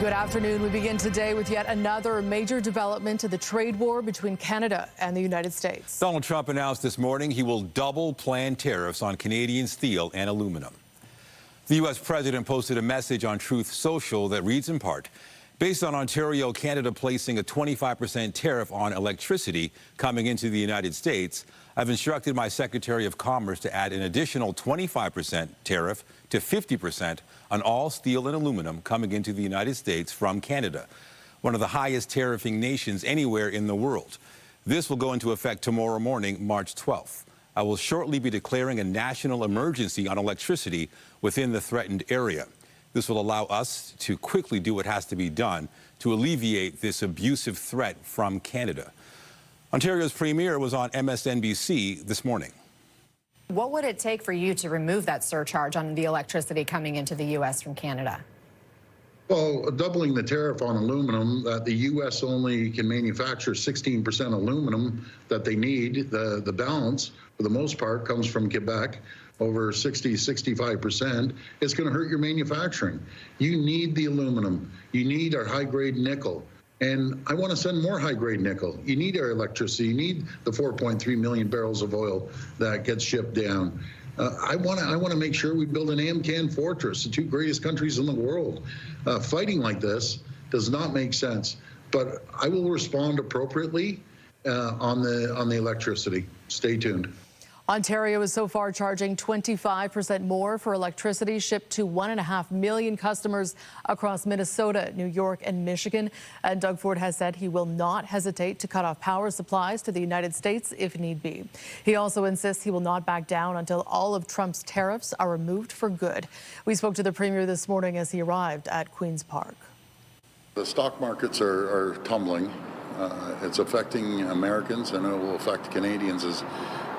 Good afternoon. We begin today with yet another major development in the trade war between Canada and the United States. Donald Trump announced this morning he will double planned tariffs on Canadian steel and aluminum. The U.S. president posted a message on Truth Social that reads in part, based on Ontario, Canada placing a 25% tariff on electricity coming into the United States, I've instructed my Secretary of Commerce to add an additional 25% tariff to 50% on all steel and aluminum coming into the United States from Canada, one of the highest tariffing nations anywhere in the world. This will go into effect tomorrow morning, March 12th. I will shortly be declaring a national emergency on electricity within the threatened area. This will allow us to quickly do what has to be done to alleviate this abusive threat from Canada. Ontario's premier was on MSNBC this morning. What would it take for you to remove that surcharge on the electricity coming into the U.S. from Canada? Well, doubling the tariff on aluminum, the U.S. only can manufacture 16% aluminum that they need. The balance, for the most part, comes from Quebec, over 65%. It's going to hurt your manufacturing. You need the aluminum. You need our high-grade nickel. And I want to send more high-grade nickel. You need our electricity. You need the 4.3 million barrels of oil that gets shipped down. I want to make sure we build an AMCAN fortress, the two greatest countries in the world. Fighting like this does not make sense. But I will respond appropriately on the electricity. Stay tuned. Ontario is so far charging 25% more for electricity shipped to 1.5 million customers across Minnesota, New York, and Michigan. And Doug Ford has said he will not hesitate to cut off power supplies to the United States if need be. He also insists he will not back down until all of Trump's tariffs are removed for good. We spoke to the premier this morning as he arrived at Queen's Park. The stock markets are tumbling. It's affecting Americans, and it will affect Canadians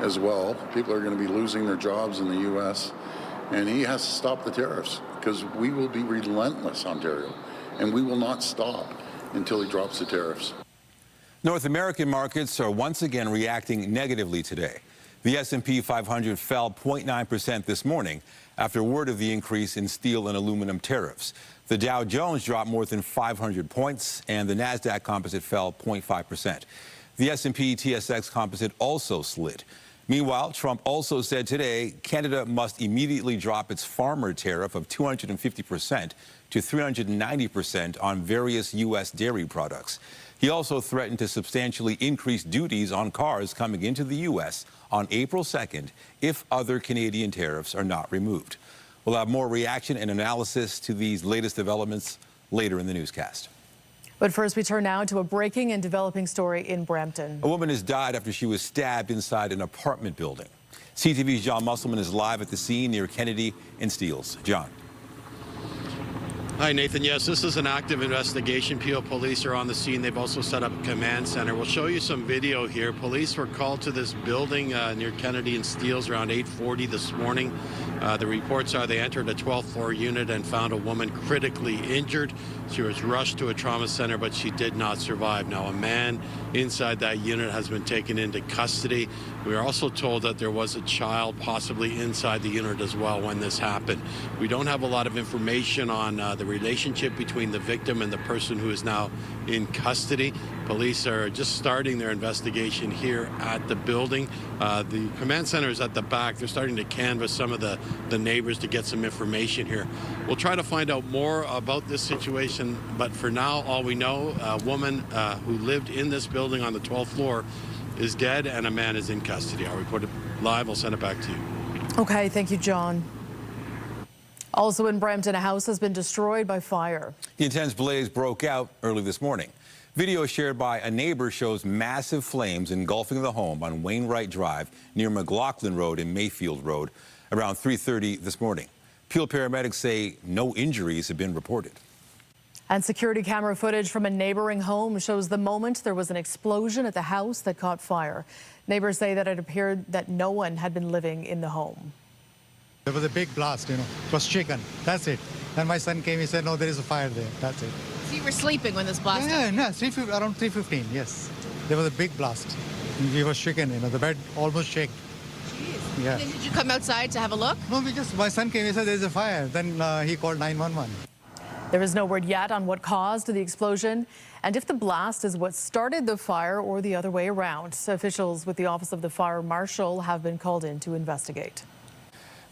as well. People are going to be losing their jobs in the U.S., and he has to stop the tariffs because we will be relentless, Ontario, and we will not stop until he drops the tariffs. North American markets are once again reacting negatively today. The S&P 500 fell 0.9% this morning after word of the increase in steel and aluminum tariffs. The Dow Jones dropped more than 500 points, and the NASDAQ composite fell 0.5%. The S&P TSX composite also slid. Meanwhile, Trump also said today Canada must immediately drop its farmer tariff of 250% to 390% on various U.S. dairy products. He also threatened to substantially increase duties on cars coming into the U.S. on April 2nd if other Canadian tariffs are not removed. We'll have more reaction and analysis to these latest developments later in the newscast. But first, we turn now to a breaking and developing story in Brampton. A woman has died after she was stabbed inside an apartment building. CTV's John Musselman is live at the scene near Kennedy and Steeles. John. Hi, Nathan. Yes, this is an active investigation. Peel police are on the scene. They've also set up a command center. We'll show you some video here. Police were called to this building near Kennedy and Steeles around 8:40 this morning. The reports are they entered a 12th floor unit and found a woman critically injured. She was rushed to a trauma center, but she did not survive. Now, a man inside that unit has been taken into custody. We are also told that there was a child possibly inside the unit as well when this happened. We don't have a lot of information on the relationship between the victim and the person who is now in custody. Police are just starting their investigation here at the building. The command center is at the back. They're starting to canvass some of the neighbors to get some information here. We'll try to find out more about this situation, but for now, all we know, a woman who lived in this building on the 12th floor is dead and a man is in custody. I'll report it live. I'll send it back to you. Okay, thank you, John. Also in Brampton, a house has been destroyed by fire. The intense blaze broke out early this morning. Video shared by a neighbor shows massive flames engulfing the home on Wainwright Drive near McLaughlin Road and Mayfield Road around 3:30 this morning. Peel paramedics say no injuries have been reported. And security camera footage from a neighboring home shows the moment there was an explosion at the house that caught fire. Neighbors say that it appeared that no one had been living in the home. There was a big blast, it was shaken. That's it. Then my son came, he said, no, there is a fire there. That's it. So you were sleeping when this blast happened? Yeah, around 3:15, yes. There was a big blast. We were shaken, the bed almost shook. Jeez. Yeah. And then did you come outside to have a look? No, my son came, he said, there's a fire. Then he called 911. There is no word yet on what caused the explosion and if the blast is what started the fire or the other way around. Officials with the Office of the Fire Marshal have been called in to investigate.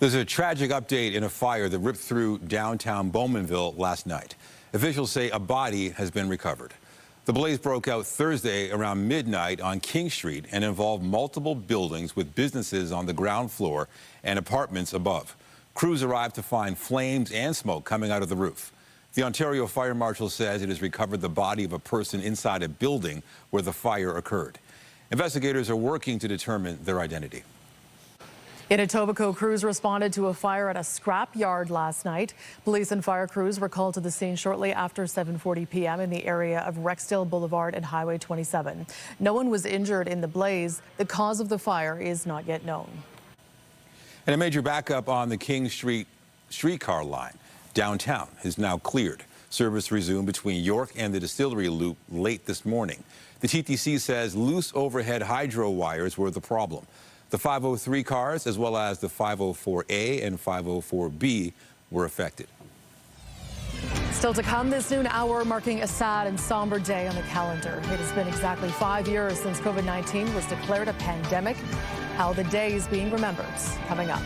There's a tragic update in a fire that ripped through downtown Bowmanville last night. Officials say a body has been recovered. The blaze broke out Thursday around midnight on King Street and involved multiple buildings with businesses on the ground floor and apartments above. Crews arrived to find flames and smoke coming out of the roof. The Ontario Fire Marshal says it has recovered the body of a person inside a building where the fire occurred. Investigators are working to determine their identity. In Etobicoke, crews responded to a fire at a scrap yard last night. Police and fire crews were called to the scene shortly after 7:40 p.m. in the area of Rexdale Boulevard and Highway 27. No one was injured in the blaze. The cause of the fire is not yet known. And a major backup on the King Street streetcar line downtown is now cleared. Service resumed between York and the Distillery Loop late this morning. The TTC says loose overhead hydro wires were the problem. The 503 cars, as well as the 504A and 504B, were affected. Still to come this noon hour, marking a sad and somber day on the calendar. It has been exactly 5 years since COVID-19 was declared a pandemic. How the day is being remembered, coming up.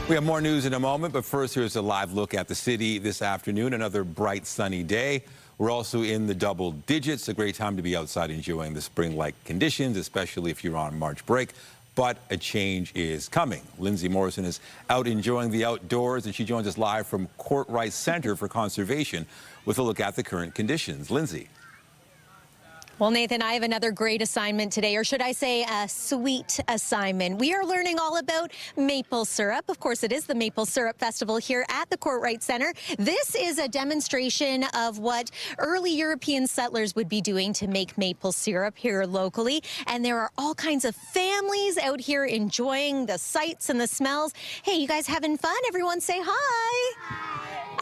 We have more news in a moment, but first here's a live look at the city this afternoon. Another bright sunny day. We're also in the double digits. A great time to be outside enjoying the spring-like conditions, especially if you're on March break. But a change is coming. Lindsay Morrison is out enjoying the outdoors, and she joins us live from Courtright Center for Conservation with a look at the current conditions. Lindsay. Well, Nathan, I have another great assignment today, or should I say a sweet assignment. We are learning all about maple syrup. Of course, it is the Maple Syrup Festival here at the Courtright Center. This is a demonstration of what early European settlers would be doing to make maple syrup here locally. And there are all kinds of families out here enjoying the sights and the smells. Hey, you guys having fun? Everyone say hi.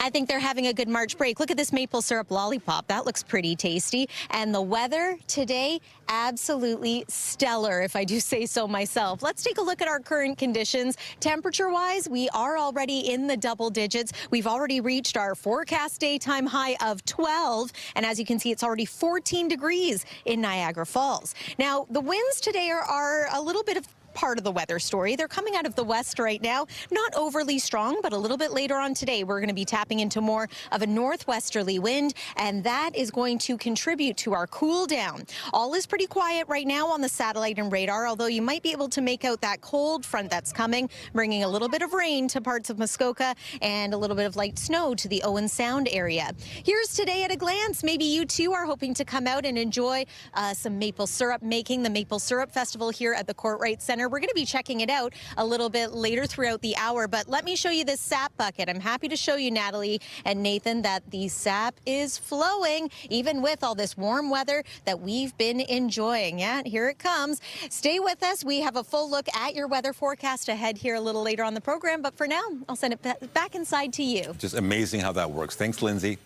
I think they're having a good March break. Look at this maple syrup lollipop. That looks pretty tasty. And the weather today, absolutely stellar, if I do say so myself. Let's take a look at our current conditions. Temperature-wise, we are already in the double digits. We've already reached our forecast daytime high of 12. And as you can see, it's already 14 degrees in Niagara Falls. Now, the winds today are a little bit of part of the weather story. They're coming out of the west right now, not overly strong, but a little bit later on today, we're going to be tapping into more of a northwesterly wind, and that is going to contribute to our cool down. All is pretty quiet right now on the satellite and radar, although you might be able to make out that cold front that's coming, bringing a little bit of rain to parts of Muskoka and a little bit of light snow to the Owen Sound area. Here's today at a glance. Maybe you too are hoping to come out and enjoy some maple syrup making, the Maple Syrup Festival here at the Courtright Center. We're going to be checking it out a little bit later throughout the hour, but let me show you this sap bucket. I'm happy to show you, Natalie and Nathan, that the sap is flowing, even with all this warm weather that we've been enjoying. Yeah, here it comes. Stay with us. We have a full look at your weather forecast ahead here a little later on the program, but for now, I'll send it back inside to you. Just amazing how that works. Thanks, Lindsay.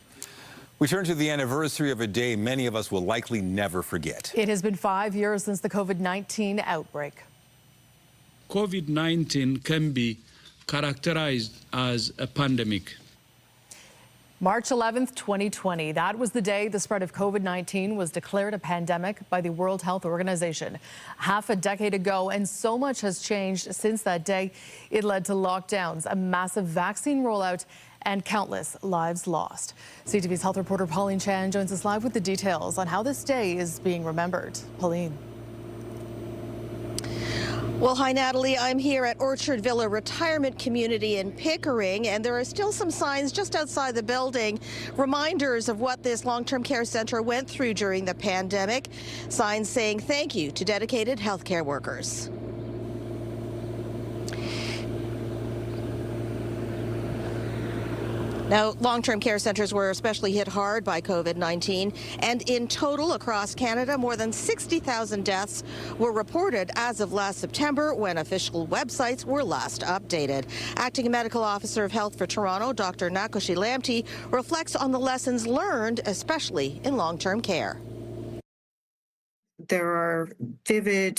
We turn to the anniversary of a day many of us will likely never forget. It has been 5 years since the COVID-19 outbreak. COVID-19 can be characterized as a pandemic. March 11th, 2020. That was the day the spread of COVID-19 was declared a pandemic by the World Health Organization. Half a decade ago, and so much has changed since that day. It led to lockdowns, a massive vaccine rollout, and countless lives lost. CTV's health reporter Pauline Chan joins us live with the details on how this day is being remembered. Pauline. Well, hi, Natalie. I'm here at Orchard Villa Retirement Community in Pickering, and there are still some signs just outside the building, reminders of what this long-term care center went through during the pandemic. Signs saying thank you to dedicated healthcare workers. Now, long-term care centers were especially hit hard by COVID-19, and in total across Canada, more than 60,000 deaths were reported as of last September when official websites were last updated. Acting Medical Officer of Health for Toronto, Dr. Nakoshi Lamte, reflects on the lessons learned, especially in long-term care. there are vivid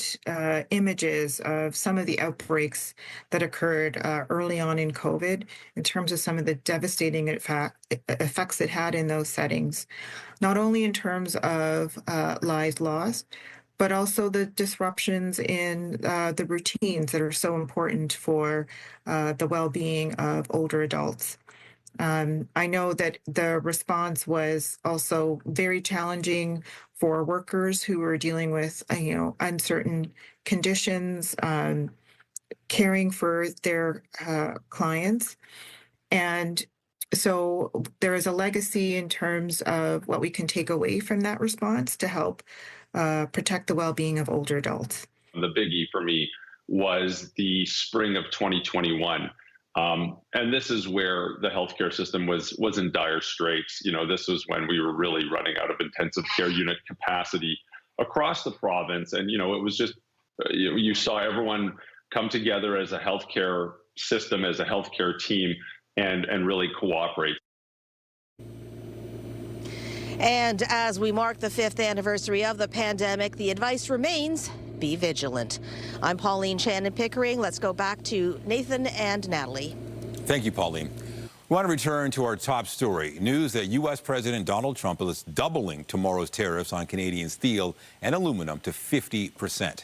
images of some of the outbreaks that occurred early on in COVID in terms of some of the devastating effects it had in those settings, not only in terms of lives lost, but also the disruptions in the routines that are so important for the well-being of older adults. I know that the response was also very challenging for workers who were dealing with, uncertain conditions, caring for their clients. And so there is a legacy in terms of what we can take away from that response to help protect the well-being of older adults. The biggie for me was the spring of 2021. And this is where the healthcare system was in dire straits. This was when we were really running out of intensive care unit capacity across the province. And, it was just, you saw everyone come together as a healthcare system, as a healthcare team, and really cooperate. And as we mark the 5th anniversary of the pandemic, the advice remains: be vigilant. I'm Pauline Shannon-Pickering. Let's go back to Nathan and Natalie. Thank you, Pauline. We want to return to our top story. News that U.S. President Donald Trump is doubling tomorrow's tariffs on Canadian steel and aluminum to 50%.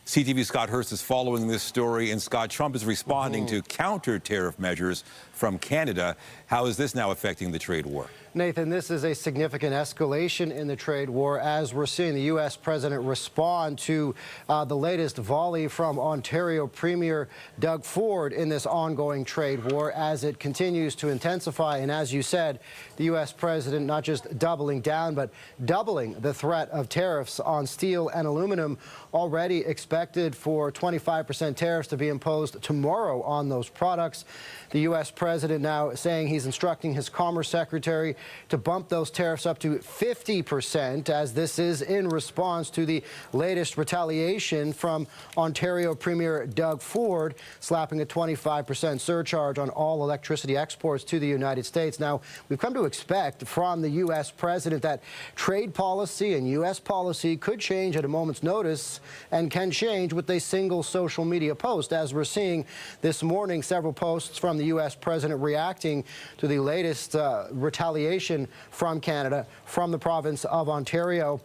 CTV's Scott Hurst is following this story, and Scott, Trump is responding to counter-tariff measures from Canada. How is this now affecting the trade war? Nathan, this is a significant escalation in the trade war as we're seeing the U.S. president respond to the latest volley from Ontario Premier Doug Ford in this ongoing trade war as it continues to intensify. And as you said, the U.S. president not just doubling down, but doubling the threat of tariffs on steel and aluminum, already expected for 25% tariffs to be imposed tomorrow on those products. The U.S. president now saying he's instructing his Commerce Secretary to bump those tariffs up to 50%, as this is in response to the latest retaliation from Ontario Premier Doug Ford, slapping a 25% surcharge on all electricity exports to the United States. Now, we've come to expect from the U.S. president that trade policy and U.S. policy could change at a moment's notice and can change with a single social media post, as we're seeing this morning several posts from the U.S. president reacting to the latest retaliation from Canada, from the province of Ontario.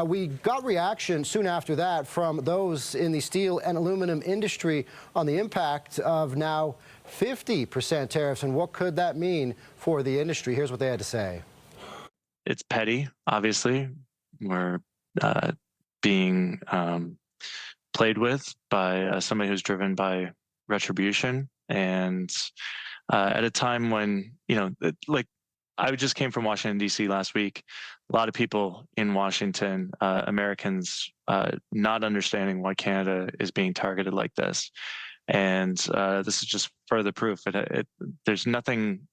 We got reaction soon after that from those in the steel and aluminum industry on the impact of now 50% tariffs, and what could that mean for the industry? Here's what they had to say. It's petty, obviously. We're being played with by somebody who's driven by retribution, and at a time when, I just came from Washington, D.C. last week. A lot of people in Washington, Americans, not understanding why Canada is being targeted like this. And this is just further proof. There's nothing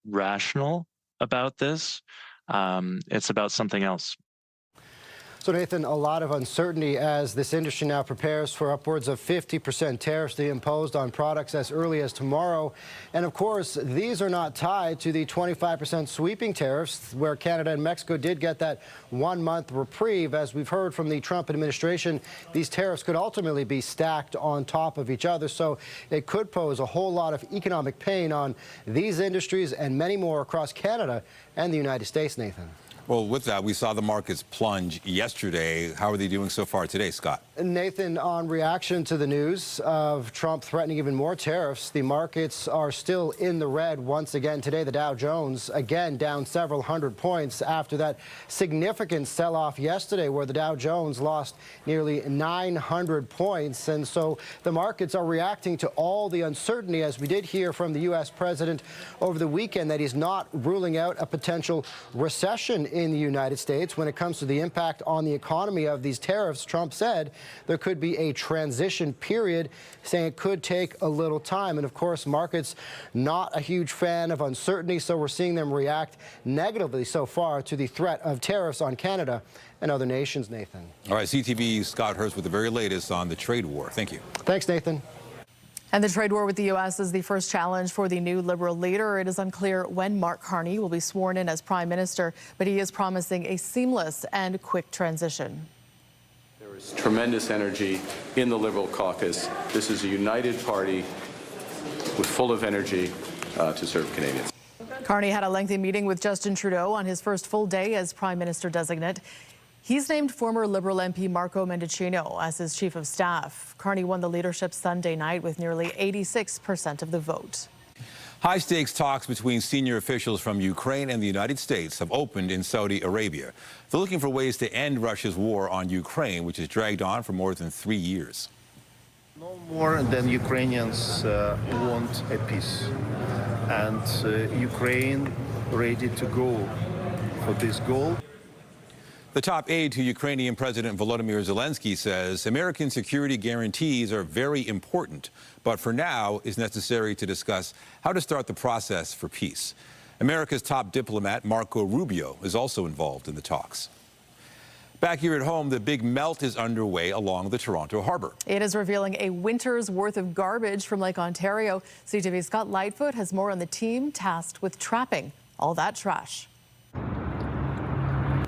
rational about this. It's about something else. So, Nathan, a lot of uncertainty as this industry now prepares for upwards of 50% tariffs to be imposed on products as early as tomorrow. And, of course, these are not tied to the 25% sweeping tariffs, where Canada and Mexico did get that 1-month reprieve. As we've heard from the Trump administration, these tariffs could ultimately be stacked on top of each other. So it could pose a whole lot of economic pain on these industries and many more across Canada and the United States, Nathan. Well, with that, we saw the markets plunge yesterday. How are they doing so far today, Scott? Nathan, on reaction to the news of Trump threatening even more tariffs, the markets are still in the red once again today. The Dow Jones, again, down several hundred points after that significant sell-off yesterday, where the Dow Jones lost nearly 900 points. And so the markets are reacting to all the uncertainty, as we did hear from the U.S. president over the weekend, that he's not ruling out a potential recession in the United States. When it comes to the impact on the economy of these tariffs, Trump said there could be a transition period, saying it could take a little time. And of course, markets not a huge fan of uncertainty, so we're seeing them react negatively so far to the threat of tariffs on Canada and other nations, Nathan. All right, CTV's Scott Hurst with the very latest on the trade war. Thank you. Thanks, Nathan. And the trade war with the U.S. is the first challenge for the new Liberal leader. It is unclear when Mark Carney will be sworn in as Prime Minister, but he is promising a seamless and quick transition. There is tremendous energy in the Liberal caucus. This is a united party with full of energy to serve Canadians. Carney had a lengthy meeting with Justin Trudeau on his first full day as Prime Minister designate. He's named former Liberal MP Marco Mendicino as his chief of staff. Carney won the leadership Sunday night with nearly 86% of the vote. High-stakes talks between senior officials from Ukraine and the United States have opened in Saudi Arabia. They're looking for ways to end Russia's war on Ukraine, which has dragged on for more than 3 years. No more than Ukrainians want a peace, and Ukraine ready to go for this goal. The top aide to Ukrainian President Volodymyr Zelensky says American security guarantees are very important, but for now is necessary to discuss how to start the process for peace. America's top diplomat, Marco Rubio, is also involved in the talks. Back here at home, the big melt is underway along the Toronto harbor. It is revealing a winter's worth of garbage from Lake Ontario. CTV's Scott Lightfoot has more on the team tasked with trapping all that trash.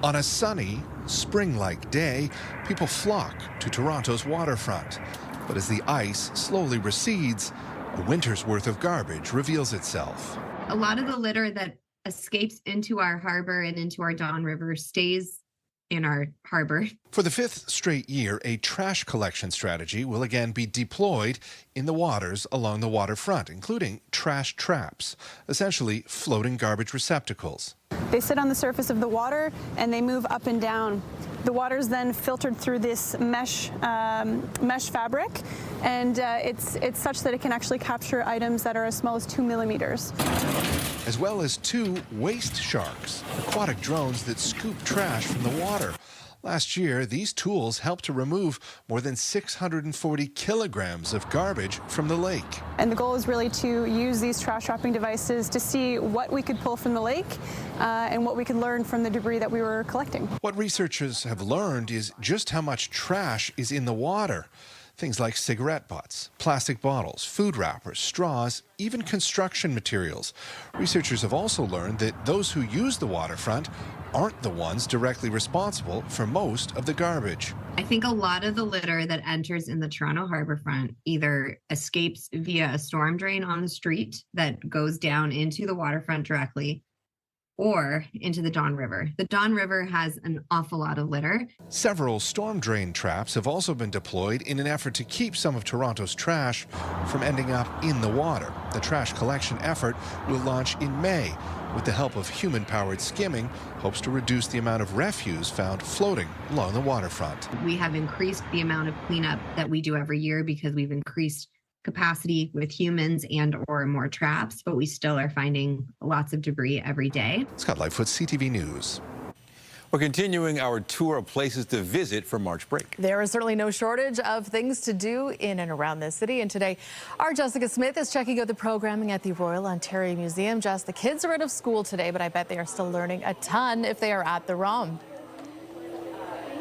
On a sunny, spring-like day, people flock to Toronto's waterfront. But as the ice slowly recedes, a winter's worth of garbage reveals itself. A lot of the litter that escapes into our harbor and into our Don River stays in our harbor. For the 5th straight year, a trash collection strategy will again be deployed in the waters along the waterfront, including trash traps, essentially floating garbage receptacles. They sit on the surface of the water and they move up and down. The water is then filtered through this mesh fabric, and it's such that it can actually capture items that are as small as 2 millimeters. As well as 2 waste sharks, aquatic drones that scoop trash from the water. Last year, these tools helped to remove more than 640 kilograms of garbage from the lake. And the goal is really to use these trash trapping devices to see what we could pull from the lake and what we could learn from the debris that we were collecting. What researchers have learned is just how much trash is in the water. Things like cigarette butts, plastic bottles, food wrappers, straws, even construction materials. Researchers have also learned that those who use the waterfront aren't the ones directly responsible for most of the garbage. I think a lot of the litter that enters in the Toronto harborfront either escapes via a storm drain on the street that goes down into the waterfront directly, or into the Don River. The Don River has an awful lot of litter. Several storm drain traps have also been deployed in an effort to keep some of Toronto's trash from ending up in the water. The trash collection effort will launch in May. With the help of human-powered skimming, hopes to reduce the amount of refuse found floating along the waterfront. We have increased the amount of cleanup that we do every year because we've increased capacity with humans and or more traps, but we still are finding lots of debris every day. Scott Lightfoot, CTV News. We're continuing our tour of places to visit for March break. There is certainly no shortage of things to do in and around this city. And today, our Jessica Smith is checking out the programming at the Royal Ontario Museum. Jess, the kids are out of school today, but I bet they are still learning a ton if they are at the ROM.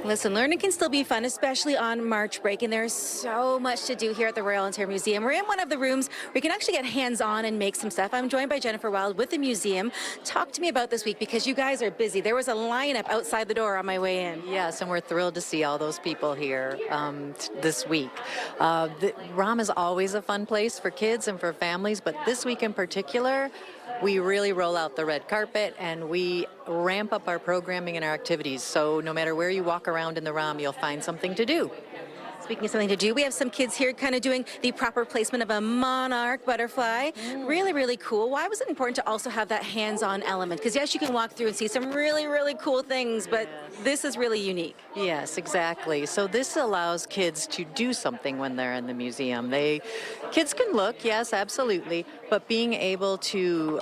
Listen, learning can still be fun, especially on March break, and there's so much to do here at the Royal Ontario Museum. We're in one of the rooms where you can actually get hands-on and make some stuff. I'm joined by Jennifer Wild with the museum. Talk to me about this week because you guys are busy. There was a lineup outside the door on my way in. Yes, and we're thrilled to see all those people here this week. The ROM is always a fun place for kids and for families, but this week in particular, we really roll out the red carpet and we ramp up our programming and our activities. So no matter where you walk around in the ROM, you'll find something to do. Speaking of something to do, we have some kids here kind of doing the proper placement of a monarch butterfly. Really, really cool. Why was it important to also have that hands-on element? Because yes, you can walk through and see some really, really cool things, but this is really unique. Yes, exactly. So this allows kids to do something when they're in the museum. Kids can look, yes, absolutely, but being able to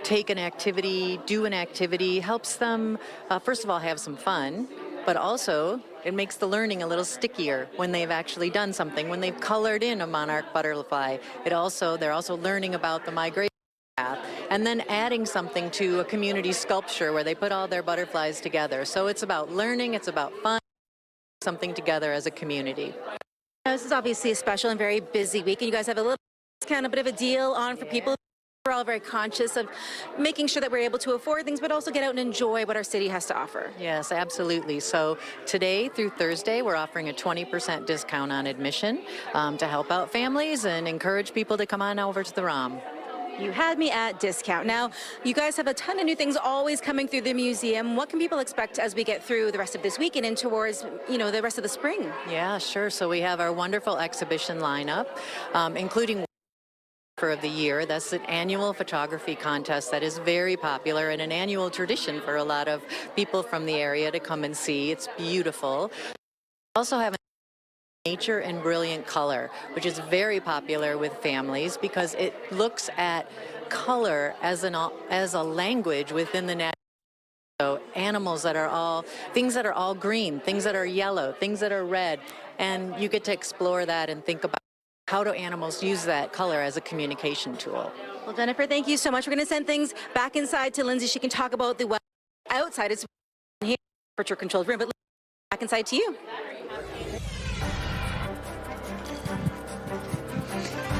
take an activity, do an activity, helps them, first of all, have some fun, but also it makes the learning a little stickier when they've actually done something, when they've colored in a monarch butterfly. They're also learning about the migration path, and then adding something to a community sculpture where they put all their butterflies together. So it's about learning, it's about fun, something together as a community. This is obviously a special and very busy week, and you guys have a little kind of bit of a deal on for people We're all very conscious of making sure that we're able to afford things, but also get out and enjoy what our city has to offer. Yes, absolutely. So today through Thursday, we're offering a 20% discount on admission to help out families and encourage people to come on over to the ROM. You had me at discount. Now, you guys have a ton of new things always coming through the museum. What can people expect as we get through the rest of this weekend and towards, the rest of the spring? Yeah, sure. So we have our wonderful exhibition lineup, including of the year. That's an annual photography contest that is very popular and an annual tradition for a lot of people from the area to come and see. It's beautiful. We also have Nature in Brilliant Color, which is very popular with families because it looks at color as a language within the natural. So animals that are all, things that are all green, things that are yellow, things that are red, and you get to explore that and think about how do animals use that color as a communication tool. Well, Jennifer, thank you so much. We're going to send things back inside to Lindsay. She can talk about the outside. It's here, temperature-controlled room, but back inside to you.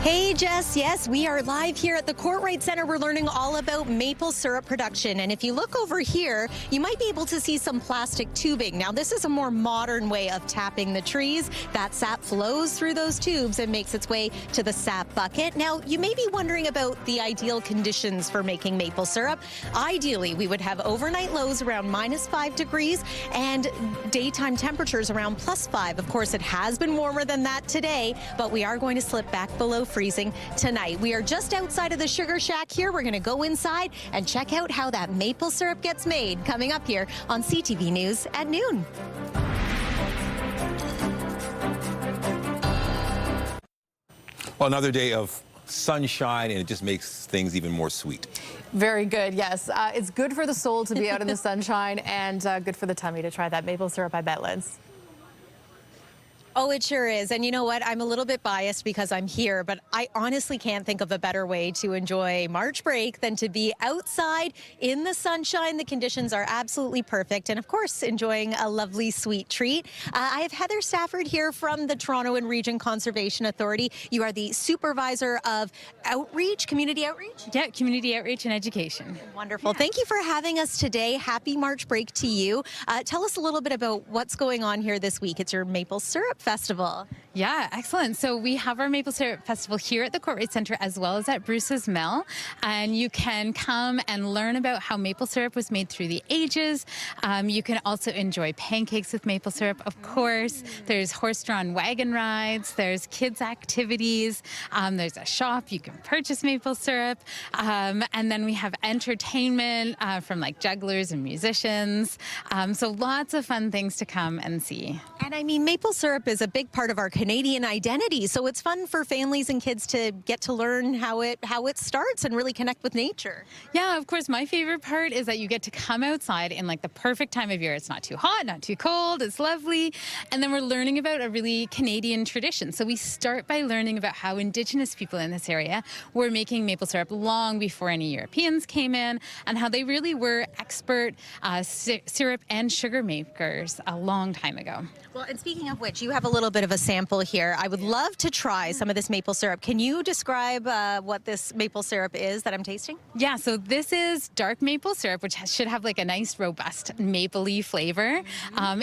Hey, Jess. Yes, we are live here at the Courtright Centre. We're learning all about maple syrup production. And if you look over here, you might be able to see some plastic tubing. Now, this is a more modern way of tapping the trees. That sap flows through those tubes and makes its way to the sap bucket. Now, you may be wondering about the ideal conditions for making maple syrup. Ideally, we would have overnight lows around -5 degrees and daytime temperatures around +5. Of course, it has been warmer than that today, but we are going to slip back below freezing tonight. We are just outside of the Sugar Shack here. We're going to go inside and check out how that maple syrup gets made. Coming up here on CTV News at noon. Well, another day of sunshine, and it just makes things even more sweet. Very good, yes. It's good for the soul to be out in the sunshine and good for the tummy to try that maple syrup, I bet, Liz. Oh, it sure is. And you know what? I'm a little bit biased because I'm here, but I honestly can't think of a better way to enjoy March break than to be outside in the sunshine. The conditions are absolutely perfect. And of course, enjoying a lovely sweet treat. I have Heather Stafford here from the Toronto and Region Conservation Authority. You are the supervisor of outreach, community outreach? Yeah, community outreach and education. Wonderful. Yeah. Thank you for having us today. Happy March break to you. Tell us a little bit about what's going on here this week. It's your maple syrup festival. Yeah, excellent. So we have our Maple Syrup Festival here at the Courtright Centre as well as at Bruce's Mill. And you can come and learn about how maple syrup was made through the ages. You can also enjoy pancakes with maple syrup, of course. There's horse-drawn wagon rides. There's kids' activities. There's a shop. You can purchase maple syrup. And then we have entertainment from like jugglers and musicians. So lots of fun things to come and see. And I mean, maple syrup is a big part of our Canadian identity, so it's fun for families and kids to get to learn how it starts and really connect with nature. Yeah, of course, my favorite part is that you get to come outside in like the perfect time of year. It's not too hot, not too cold, it's lovely. And then we're learning about a really Canadian tradition. So we start by learning about how Indigenous people in this area were making maple syrup long before any Europeans came in, and how they really were expert syrup and sugar makers a long time ago. Well, and speaking of which, you have a little bit of a sample here. I would love to try some of this maple syrup. Can you describe what this maple syrup is that I'm tasting? Yeah, so this is dark maple syrup, which should have like a nice, robust maple-y flavor.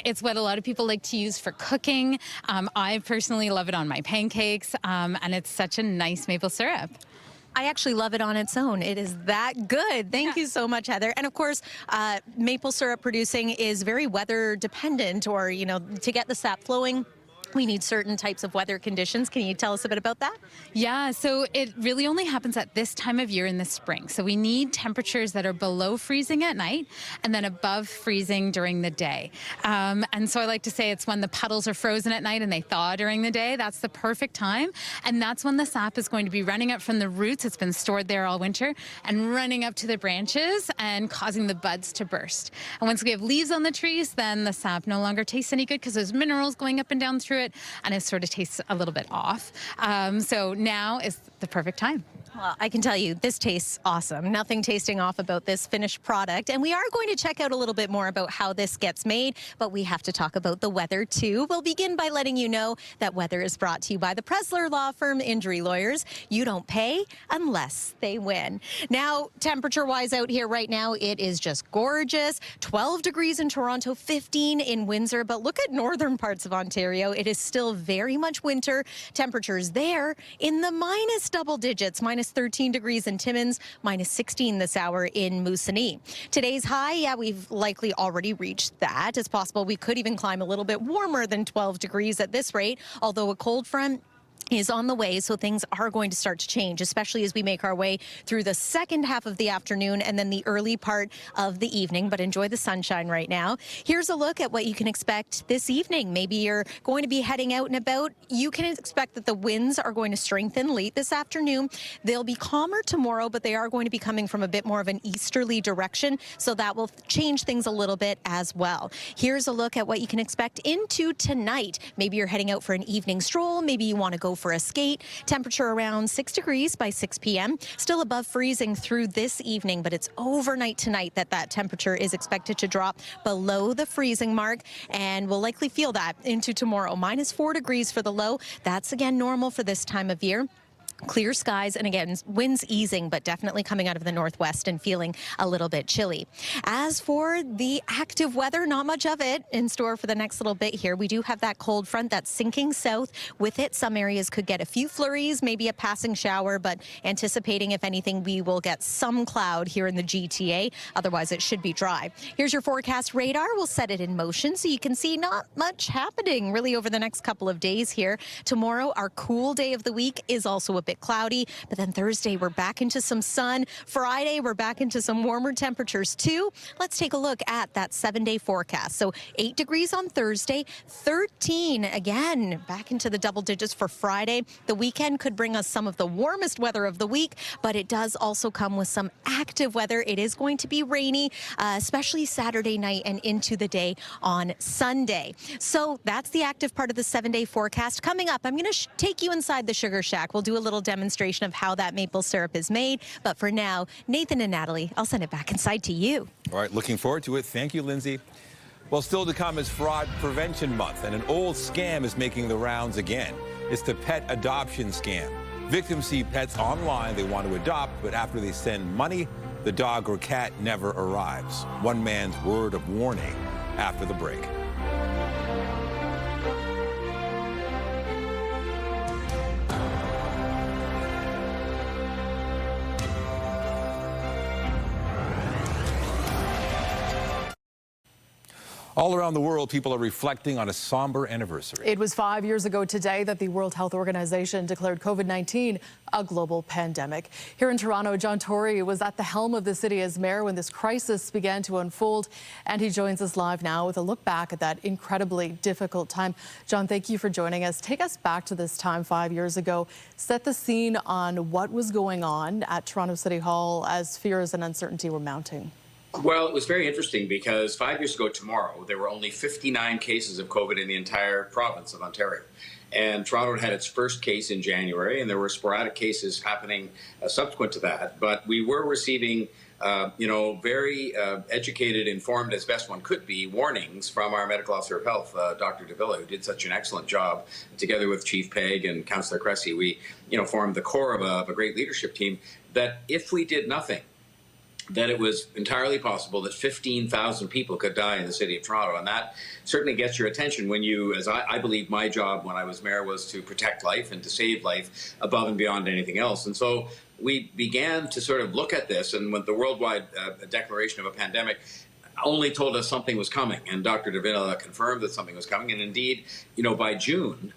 It's what a lot of people like to use for cooking. I personally love it on my pancakes, and it's such a nice maple syrup. I actually love it on its own. It is that good. Thank you so much, Heather. And of course, maple syrup producing is very weather dependent, or, to get the sap flowing, we need certain types of weather conditions. Can you tell us a bit about that? Yeah, so it really only happens at this time of year in the spring. So we need temperatures that are below freezing at night and then above freezing during the day. And so I like to say it's when the puddles are frozen at night and they thaw during the day. That's the perfect time. And that's when the sap is going to be running up from the roots. It's been stored there all winter and running up to the branches and causing the buds to burst. And once we have leaves on the trees, then the sap no longer tastes any good because there's minerals going up and down through it, and it sort of tastes a little bit off. So now is the perfect time. Well, I can tell you this tastes awesome. Nothing tasting off about this finished product. And we are going to check out a little bit more about how this gets made, but we have to talk about the weather too. We'll begin by letting you know that weather is brought to you by the Pressler Law Firm Injury Lawyers. You don't pay unless they win. Now, temperature-wise out here right now, it is just gorgeous. 12 degrees in Toronto, 15 in Windsor. But look at northern parts of Ontario. It is still very much winter. Temperatures there in the minus double digits, minus 13 degrees in Timmins, minus 16 this hour in Moosonee. Today's high, yeah, we've likely already reached that. It's possible we could even climb a little bit warmer than 12 degrees at this rate, although a cold front is on the way, so things are going to start to change, especially as we make our way through the second half of the afternoon and then the early part of the evening. But enjoy the sunshine right now. Here's a look at what you can expect this evening. Maybe you're going to be heading out and about. You can expect that the winds are going to strengthen late this afternoon. They'll be calmer tomorrow, but they are going to be coming from a bit more of an easterly direction, so that will change things a little bit as well. Here's a look at what you can expect into tonight. Maybe you're heading out for an evening stroll. Maybe you want to go for a skate. Temperature around 6 degrees by 6 p.m. Still above freezing through this evening, but it's overnight tonight that temperature is expected to drop below the freezing mark, and we'll likely feel that into tomorrow. Minus 4 degrees for the low. That's again normal for this time of year. Clear skies, and again, winds easing, but definitely coming out of the northwest and feeling a little bit chilly. As for the active weather, not much of it in store for the next little bit here. We do have that cold front that's sinking south. With it, some areas could get a few flurries, maybe a passing shower, but anticipating, if anything, we will get some cloud here in the GTA. Otherwise, it should be dry. Here's your forecast radar. We'll set it in motion so you can see not much happening really over the next couple of days here. Tomorrow, our cool day of the week, is also a bit cloudy, but then Thursday we're back into some sun. Friday we're back into some warmer temperatures too. Let's take a look at that 7-day forecast. So 8 degrees on Thursday, 13 again, back into the double digits for Friday. The weekend could bring us some of the warmest weather of the week, but it does also come with some active weather. It is going to be rainy, especially Saturday night and into the day on Sunday. So that's the active part of the 7-day forecast. Coming up, I'm going to take you inside the Sugar Shack. We'll do a little demonstration of how that maple syrup is made. But for now, Nathan and Natalie, I'll send it back inside to you. All right, looking forward to it. Thank you, Lindsay. Well, still to come is Fraud Prevention Month, and an old scam is making the rounds again. It's the pet adoption scam. Victims see pets online they want to adopt, but after they send money, the dog or cat never arrives. One man's word of warning after the break. All around the world, people are reflecting on a somber anniversary. It was 5 years ago today that the World Health Organization declared COVID-19 a global pandemic. Here in Toronto, John Tory was at the helm of the city as mayor when this crisis began to unfold, and he joins us live now with a look back at that incredibly difficult time. John, thank you for joining us. Take us back to this time 5 years ago. Set the scene on what was going on at Toronto City Hall as fears and uncertainty were mounting. Well, it was very interesting because 5 years ago tomorrow, there were only 59 cases of COVID in the entire province of Ontario. And Toronto had its first case in January, and there were sporadic cases happening subsequent to that. But we were receiving, very educated, informed as best one could be, warnings from our medical officer of health, Dr. Davila, who did such an excellent job. Together with Chief Pegg and Councillor Cressy, we, formed the core of a great leadership team, that if we did nothing, that it was entirely possible that 15,000 people could die in the city of Toronto. And that certainly gets your attention when you, as I believe my job when I was mayor was to protect life and to save life above and beyond anything else. And so we began to sort of look at this, and with the worldwide declaration of a pandemic only told us something was coming, and Dr. Davila confirmed that something was coming. And indeed, by June,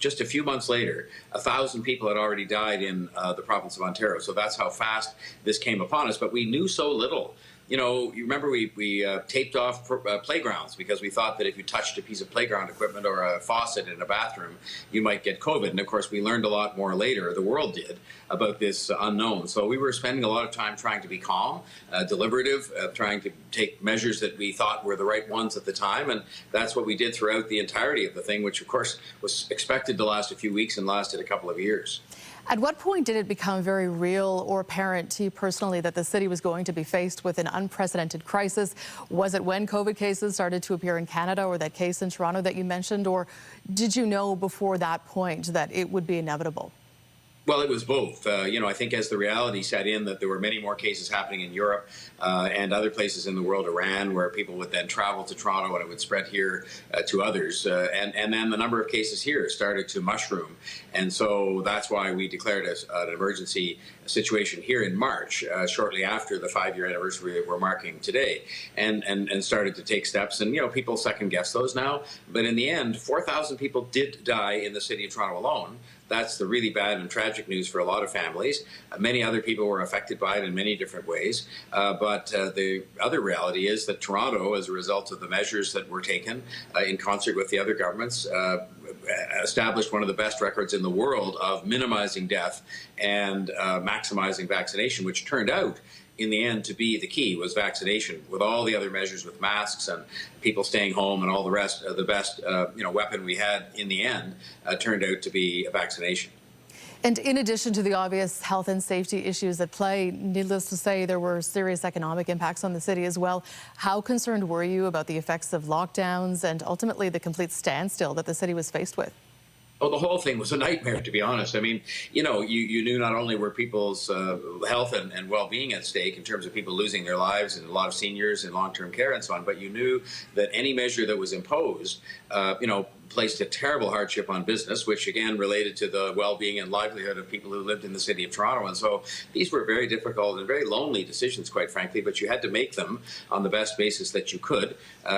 just a few months later, 1,000 people had already died in the province of Ontario. So that's how fast this came upon us. But we knew so little. You remember we taped off playgrounds because we thought that if you touched a piece of playground equipment or a faucet in a bathroom, you might get COVID. And of course, we learned a lot more later, the world did, about this unknown. So we were spending a lot of time trying to be calm, deliberative, trying to take measures that we thought were the right ones at the time. And that's what we did throughout the entirety of the thing, which of course was expected to last a few weeks and lasted a couple of years. At what point did it become very real or apparent to you personally that the city was going to be faced with an unprecedented crisis? Was it when COVID cases started to appear in Canada, or that case in Toronto that you mentioned, or did you know before that point that it would be inevitable? Well, it was both. I think as the reality set in that there were many more cases happening in Europe and other places in the world, Iran, where people would then travel to Toronto and it would spread here to others. And then the number of cases here started to mushroom. And so that's why we declared an emergency situation here in March, shortly after the 5-year anniversary that we're marking today, and started to take steps. And, people second guess those now. But in the end, 4,000 people did die in the city of Toronto alone. That's the really bad and tragic news for a lot of families. Many other people were affected by it in many different ways. But the other reality is that Toronto, as a result of the measures that were taken in concert with the other governments, established one of the best records in the world of minimizing death and maximizing vaccination, which turned out in the end to be the key was vaccination, with all the other measures with masks and people staying home and all the rest. The best weapon we had in the end turned out to be vaccination. And in addition to the obvious health and safety issues at play, needless to say, there were serious economic impacts on the city as well. How concerned were you about the effects of lockdowns and ultimately the complete standstill that the city was faced with? Oh, the whole thing was a nightmare, to be honest. I mean, you knew not only were people's health and well-being at stake in terms of people losing their lives and a lot of seniors in long-term care and so on, but you knew that any measure that was imposed, placed a terrible hardship on business, which again related to the well-being and livelihood of people who lived in the city of Toronto. And so these were very difficult and very lonely decisions, quite frankly, but you had to make them on the best basis that you could,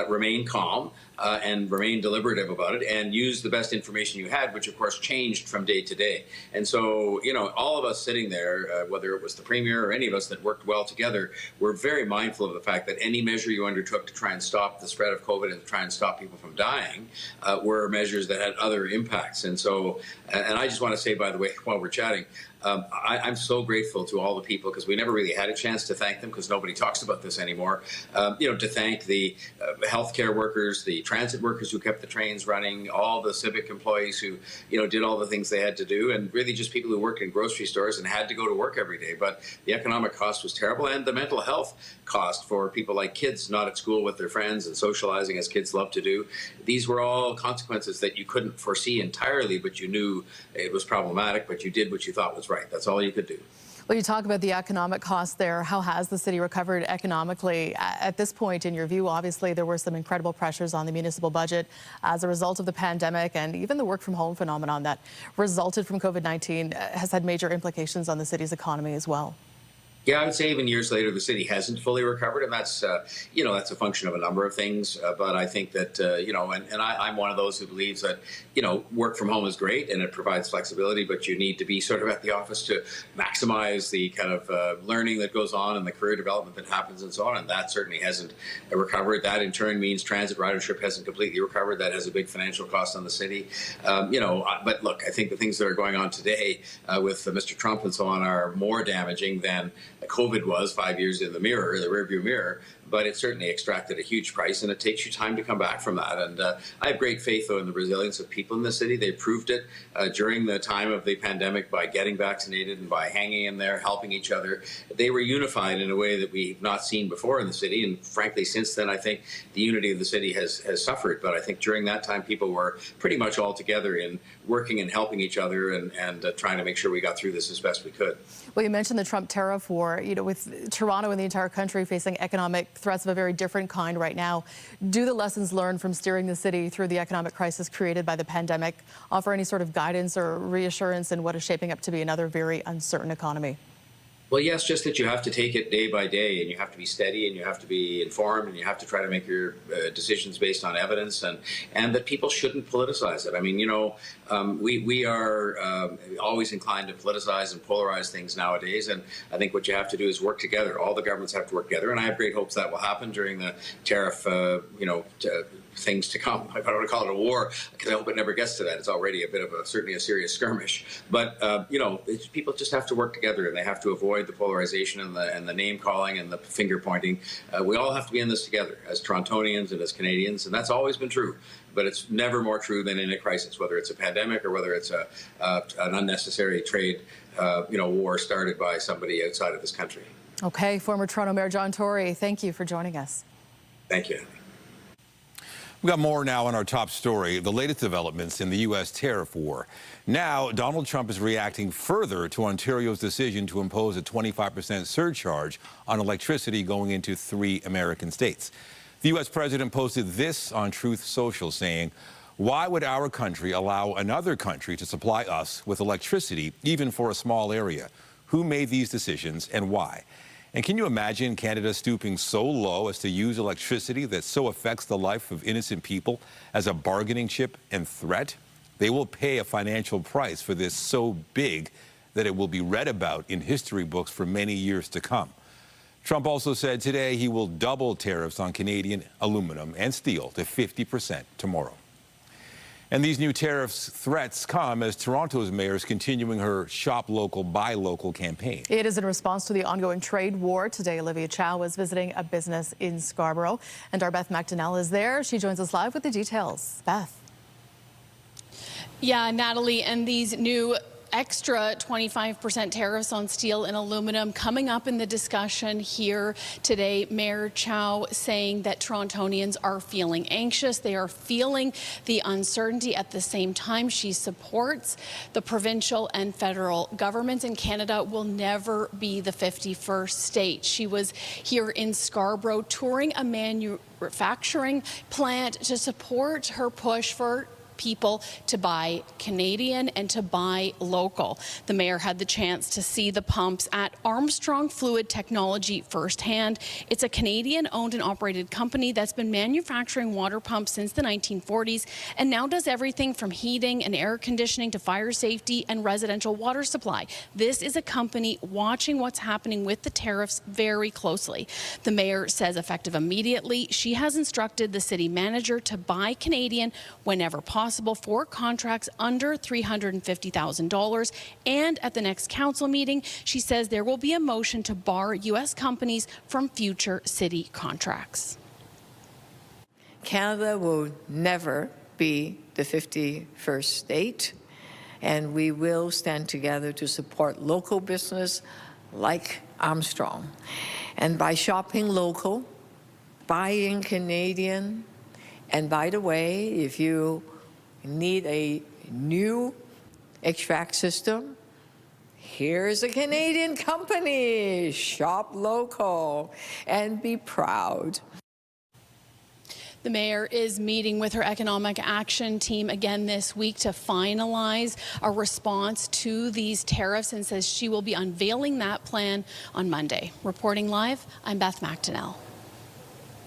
remain calm and remain deliberative about it, and use the best information you had, which of course changed from day to day. And so, all of us sitting there, whether it was the Premier or any of us that worked well together, were very mindful of the fact that any measure you undertook to try and stop the spread of COVID and to try and stop people from dying were measures that had other impacts. And so, and I just want to say, by the way, while we're chatting, I'm so grateful to all the people, because we never really had a chance to thank them because nobody talks about this anymore, to thank the healthcare workers, the transit workers who kept the trains running, all the civic employees who, did all the things they had to do, and really just people who worked in grocery stores and had to go to work every day. But the economic cost was terrible, and the mental health cost for people like kids not at school with their friends and socializing as kids love to do. These were all consequences that you couldn't foresee entirely, but you knew it was problematic, but you did what you thought was right. That's all you could do. Well, you talk about the economic costs there. How has the city recovered economically? At this point, in your view, obviously there were some incredible pressures on the municipal budget as a result of the pandemic, and even the work from home phenomenon that resulted from COVID-19 has had major implications on the city's economy as well. Yeah, I would say even years later, the city hasn't fully recovered, and that's that's a function of a number of things. But I think that I'm one of those who believes that work from home is great and it provides flexibility, but you need to be sort of at the office to maximize the kind of learning that goes on and the career development that happens and so on. And that certainly hasn't recovered. That in turn means transit ridership hasn't completely recovered. That has a big financial cost on the city. But look, I think the things that are going on today with Mr. Trump and so on are more damaging than COVID was 5 years in the mirror, the rearview mirror, but it certainly extracted a huge price, and it takes you time to come back from that. And I have great faith, though, in the resilience of people in the city. They proved it during the time of the pandemic by getting vaccinated and by hanging in there, helping each other. They were unified in a way that we've not seen before in the city. And frankly, since then, I think the unity of the city has suffered. But I think during that time, people were pretty much all together in working and helping each other and trying to make sure we got through this as best we could. Well, you mentioned the Trump tariff war. With Toronto and the entire country facing economic threats of a very different kind right now, do the lessons learned from steering the city through the economic crisis created by the pandemic offer any sort of guidance or reassurance in what is shaping up to be another very uncertain economy? Well, yes, just that you have to take it day by day, and you have to be steady, and you have to be informed, and you have to try to make your decisions based on evidence, and that people shouldn't politicize it. I mean, we are always inclined to politicize and polarize things nowadays, and I think what you have to do is work together. All the governments have to work together, and I have great hopes that will happen during the tariff, things to come. I don't want to call it a war, because I hope it never gets to that. It's already a bit of certainly a serious skirmish. But, people just have to work together, and they have to avoid the polarization and the name calling and the finger pointing. We all have to be in this together as Torontonians and as Canadians, and that's always been true. but it's never more true than in a crisis, whether it's a pandemic or whether it's an unnecessary trade war started by somebody outside of this country. Okay, former Toronto Mayor John Tory, thank you for joining us. Thank you. We've got more now on our top story, the latest developments in the U.S. tariff war. Now, Donald Trump is reacting further to Ontario's decision to impose a 25% surcharge on electricity going into 3 American states. The U.S. president posted this on Truth Social, saying, "Why would our country allow another country to supply us with electricity, even for a small area? Who made these decisions and why?" And can you imagine Canada stooping so low as to use electricity that so affects the life of innocent people as a bargaining chip and threat? They will pay a financial price for this so big that it will be read about in history books for many years to come. Trump also said today he will double tariffs on Canadian aluminum and steel to 50% tomorrow. And these new tariffs threats come as Toronto's mayor is continuing her Shop Local, Buy Local campaign. It is in response to the ongoing trade war. Today, Olivia Chow was visiting a business in Scarborough, and our Beth McDonnell is there. She joins us live with the details. Beth. Yeah, Natalie, and these new extra 25% tariffs on steel and aluminum coming up in the discussion here today. Mayor Chow saying that Torontonians are feeling anxious. They are feeling the uncertainty. At the same time, she supports the provincial and federal governments, and Canada will never be the 51st state. She was here in Scarborough touring a manufacturing plant to support her push for people to buy Canadian and to buy local. The mayor had the chance to see the pumps at Armstrong Fluid Technology firsthand. It's a Canadian-owned and operated company that's been manufacturing water pumps since the 1940s and now does everything from heating and air conditioning to fire safety and residential water supply. This is a company watching what's happening with the tariffs very closely. The mayor says effective immediately, she has instructed the city manager to buy Canadian whenever possible for contracts under $350,000. And at the next council meeting, she says there will be a motion to bar U.S. companies from future city contracts. Canada will never be the 51st state, and we will stand together to support local business like Armstrong. And by shopping local, buying Canadian, and by the way, if you need a new HVAC system, here's a Canadian company. Shop local and be proud. The mayor is meeting with her economic action team again this week to finalize a response to these tariffs and says she will be unveiling that plan on Monday. Reporting live, I'm Beth McDonnell.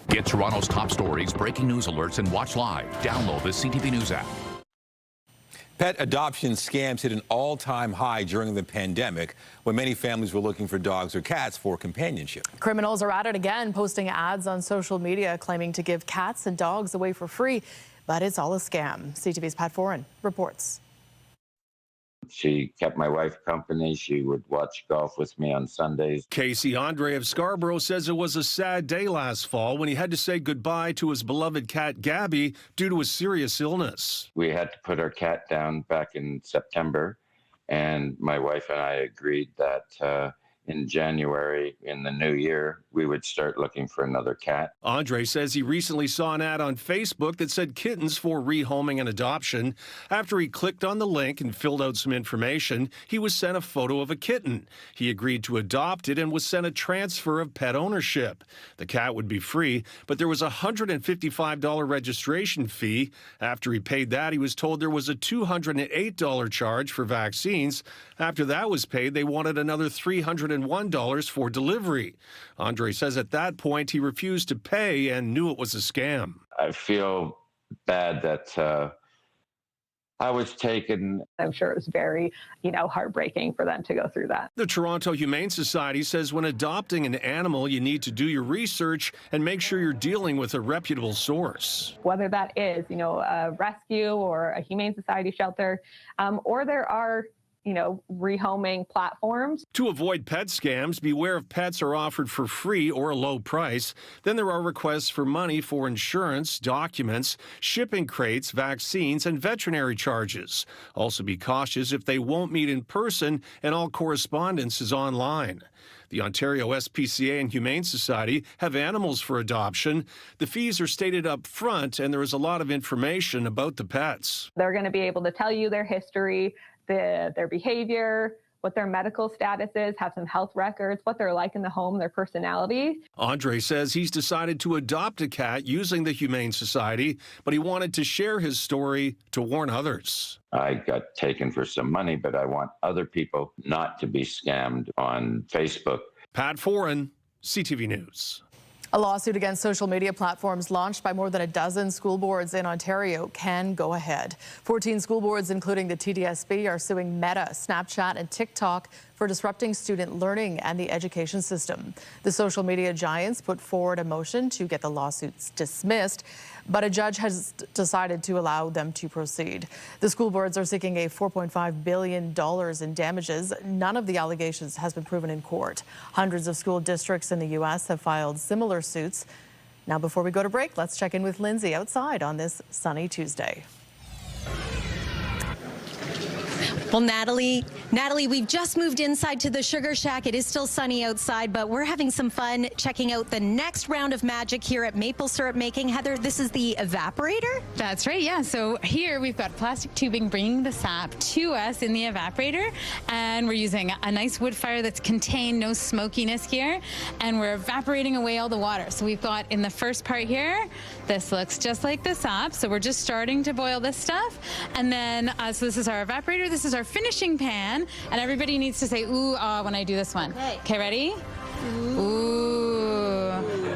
Get Toronto's top stories, breaking news alerts, and watch live. Download the CTV News app. Pet adoption scams hit an all-time high during the pandemic when many families were looking for dogs or cats for companionship. Criminals are at it again, posting ads on social media claiming to give cats and dogs away for free, but it's all a scam. CTV's Pat Foran reports. She kept my wife company. She would watch golf with me on Sundays. Casey Andre of Scarborough says it was a sad day last fall when he had to say goodbye to his beloved cat Gabby due to a serious illness. We had to put our cat down back in September, and my wife and I agreed that in January, in the new year, we would start looking for another cat. Andre says he recently saw an ad on Facebook that said kittens for rehoming and adoption. After he clicked on the link and filled out some information, he was sent a photo of a kitten. He agreed to adopt it and was sent a transfer of pet ownership. The cat would be free, but there was a $155 registration fee. After he paid that, he was told there was a $208 charge for vaccines. After that was paid, they wanted another $301 for delivery. Andre says at that point he refused to pay and knew it was a scam. I feel bad that I was taken. I'm sure it was very, heartbreaking for them to go through that. The Toronto Humane Society says when adopting an animal, you need to do your research and make sure you're dealing with a reputable source. Whether that is, a rescue or a Humane Society shelter, or there are rehoming platforms. To avoid pet scams, beware if pets are offered for free or a low price. Then there are requests for money for insurance, documents, shipping crates, vaccines, and veterinary charges. Also be cautious if they won't meet in person and all correspondence is online. The Ontario SPCA and Humane Society have animals for adoption. The fees are stated up front, and there is a lot of information about the pets. They're going to be able to tell you their history, their behavior, what their medical status is, have some health records, what they're like in the home, their personality. Andre says he's decided to adopt a cat using the Humane Society, but he wanted to share his story to warn others. I got taken for some money, but I want other people not to be scammed on Facebook. Pat Foran, CTV News. A lawsuit against social media platforms launched by more than a dozen school boards in Ontario can go ahead. 14 school boards, including the TDSB, are suing Meta, Snapchat, and TikTok for disrupting student learning and the education system. The social media giants put forward a motion to get the lawsuits dismissed, but a judge has decided to allow them to proceed. The school boards are seeking a $4.5 billion in damages. None of the allegations has been proven in court. Hundreds of school districts in the U.S. have filed similar suits. Now, before we go to break, let's check in with Lindsay outside on this sunny Tuesday. Well, Natalie, we've just moved inside to the Sugar Shack. It is still sunny outside, but we're having some fun checking out the next round of magic here at maple syrup making. Heather, this is the evaporator? That's right, yeah. So here we've got plastic tubing bringing the sap to us in the evaporator, and we're using a nice wood fire that's contained, no smokiness here, and we're evaporating away all the water. So we've got in the first part here, this looks just like the sap. So we're just starting to boil this stuff, and then so this is our evaporator, this is our finishing pan, and everybody needs to say ooh, ah when I do this one. Okay, ready? Ooh,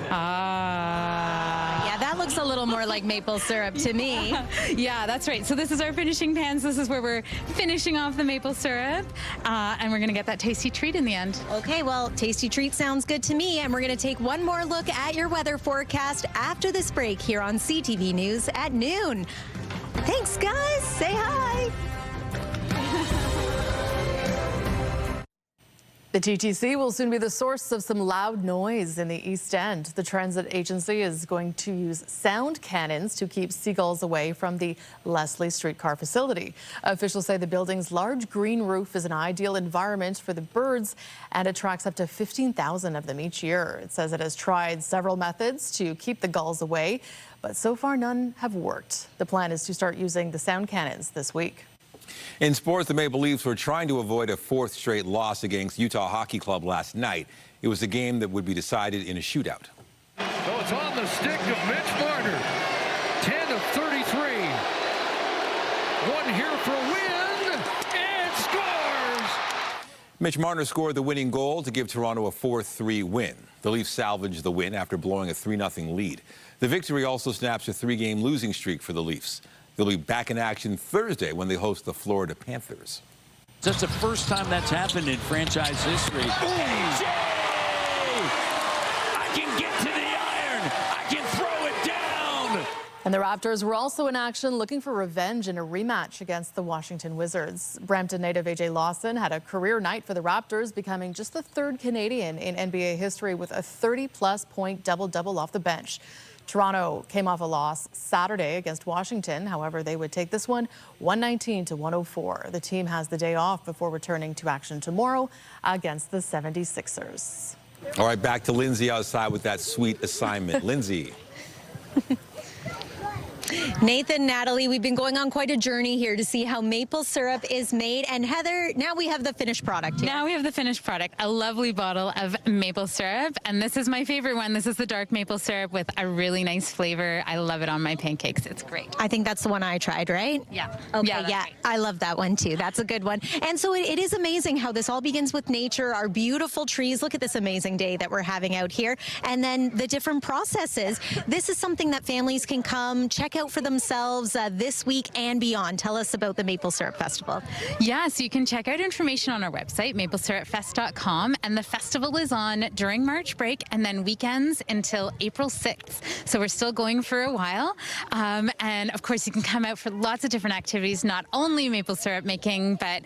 ah. Yeah, that looks a little more like maple syrup to me. Yeah, that's right. So this is our finishing pans. This is where we're finishing off the maple syrup, and we're gonna get that tasty treat in the end. Okay, well, tasty treat sounds good to me, and we're gonna take one more look at your weather forecast after this break here on CTV News at noon. Thanks, guys. Say hi. The TTC will soon be the source of some loud noise in the East End. The transit agency is going to use sound cannons to keep seagulls away from the Leslie streetcar facility. Officials say the building's large green roof is an ideal environment for the birds and attracts up to 15,000 of them each year. It says it has tried several methods to keep the gulls away, but so far none have worked. The plan is to start using the sound cannons this week. In sports, the Maple Leafs were trying to avoid a fourth straight loss against Utah Hockey Club last night. It was a game that would be decided in a shootout. So it's on the stick of Mitch Marner. 10 of 33. One here for a win, and scores! Mitch Marner scored the winning goal to give Toronto a 4-3 win. The Leafs salvaged the win after blowing a 3-0 lead. The victory also snaps a 3-game losing streak for the Leafs. They'll be back in action Thursday when they host the Florida Panthers. That's the first time that's happened in franchise history. AJ! I can get to the iron. I can throw it down. And the Raptors were also in action looking for revenge in a rematch against the Washington Wizards. Brampton native AJ Lawson had a career night for the Raptors, becoming just the third Canadian in NBA history with a 30-plus point double-double off the bench. Toronto came off a loss Saturday against Washington. However, they would take this one 119-104. The team has the day off before returning to action tomorrow against the 76ers. All right, back to Lindsay outside with that sweet assignment. Lindsay. Nathan, Natalie, we've been going on quite a journey here to see how maple syrup is made. And Heather, now we have the finished product here. Now we have the finished product, a lovely bottle of maple syrup. And this is my favorite one. This is the dark maple syrup with a really nice flavor. I love it on my pancakes. It's great. I think that's the one I tried, right? Yeah. Okay, yeah. Great. I love that one too. That's a good one. And so it is amazing how this all begins with nature, our beautiful trees. Look at this amazing day that we're having out here. And then the different processes. This is something that families can come check out out for themselves this week and beyond. Tell us about the Maple Syrup Festival. Yes, you can check out information on our website, maplesyrupfest.com, and the festival is on during March break and then weekends until April 6th. So we're still going for a while. And of course, you can come out for lots of different activities, not only maple syrup making, but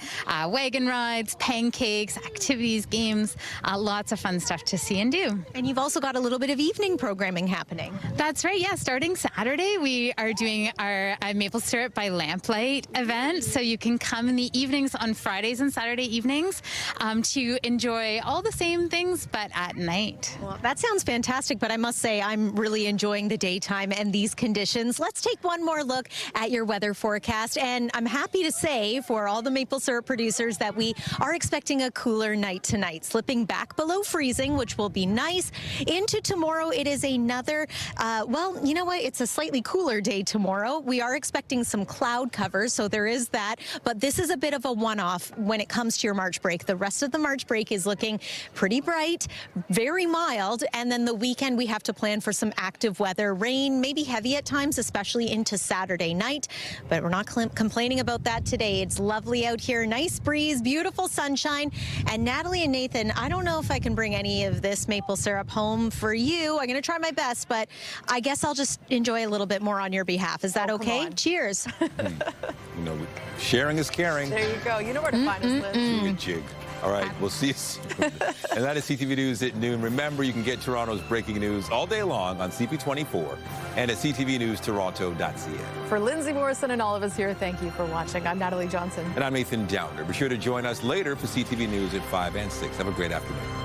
wagon rides, pancakes, activities, games, lots of fun stuff to see and do. And you've also got a little bit of evening programming happening. That's right, yeah. Starting Saturday, we are doing our Maple Syrup by Lamplight event. So you can come in the evenings on Fridays and Saturday evenings to enjoy all the same things, but at night. Well, that sounds fantastic, but I must say I'm really enjoying the daytime and these conditions. Let's take one more look at your weather forecast. And I'm happy to say for all the maple syrup producers that we are expecting a cooler night tonight, slipping back below freezing, which will be nice. Into tomorrow, it is another, well, you know what? It's a slightly cooler day tomorrow. We are expecting some cloud cover, so there is that. But this is a bit of a one-off when it comes to your March break. The rest of the March break is looking pretty bright, very mild. And then the weekend, we have to plan for some active weather, rain, maybe heavy at times, especially into Saturday night. But we're not complaining about that today. It's lovely out here, nice breeze, beautiful sunshine. And Natalie and Nathan, I don't know if I can bring any of this maple syrup home for you. I'm going to try my best, but I guess I'll just enjoy a little bit more on your behalf. Is that okay? Cheers. You know, sharing is caring. There you go. You know where to find us, Liz. Good jig. All right, we'll see you soon. And that is CTV News at noon. Remember, you can get Toronto's breaking news all day long on CP24 and at ctvnewstoronto.ca. For Lindsay Morrison and all of us here, thank you for watching. I'm Natalie Johnson. And I'm Nathan Downer. Be sure to join us later for CTV News at 5 and 6. Have a great afternoon.